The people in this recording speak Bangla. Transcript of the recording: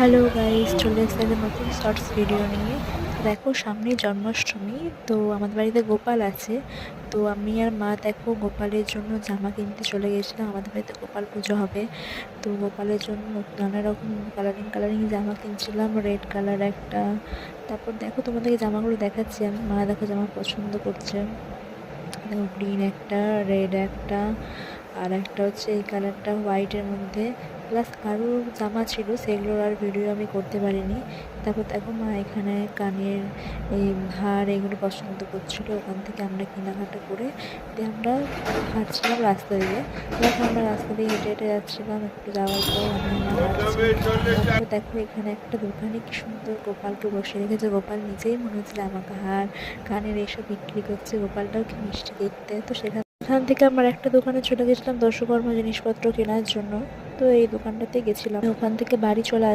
হ্যালো গাইস, চলে এসেছে একটা নতুন শর্টস ভিডিও নিয়ে। তো দেখো, সামনেই জন্মাষ্টমী। তো আমাদের বাড়িতে গোপাল আছে। তো আমি আর মা দেখো গোপালের জন্য জামা কিনতে চলে গেছিলাম। আমাদের বাড়িতে গোপাল পুজো হবে। তো গোপালের জন্য নানা রকম কালারিং কালারিং জামা কিনছিলাম, রেড কালার একটা। তারপর দেখো, তোমাদেরকে জামাগুলো দেখাচ্ছি আমি। মা দেখো জামা পছন্দ করছে। দেখো, গ্রিন একটা, রেড একটা, আর একটা হচ্ছে এই কালারটা হোয়াইটের মধ্যে। প্লাস আরও জামা ছিল, সেগুলোর আর ভিডিও আমি করতে পারিনি। তারপর দেখো, মা এখানে কানের এই হার এগুলো পছন্দ করছিল। ওখান থেকে আমরা কেনাকাটা করে দিয়ে আমরা হাঁটছিলাম রাস্তা দিয়ে। দেখো, আমরা রাস্তা দিয়ে হেঁটে হেঁটে যাচ্ছিলাম। একটু যাওয়ার পর আমি মা হাঁটছি। তারপর দেখো, এখানে একটা দোকানে কি সুন্দর গোপালকে বসে রেখেছে। গোপাল নিজেই মনে হচ্ছিল আমাকে হার কানের এসব বিক্রি করছে। গোপালটাও কি মিষ্টি দেখতে। তো সেখান থেকে আমার একটা দোকানে চলে গেছিলাম দশকর্মা জিনিসপত্র কেনার জন্য। তো এই দোকানটাতে গেছিলাম। ওখান থেকে বাড়ি চলে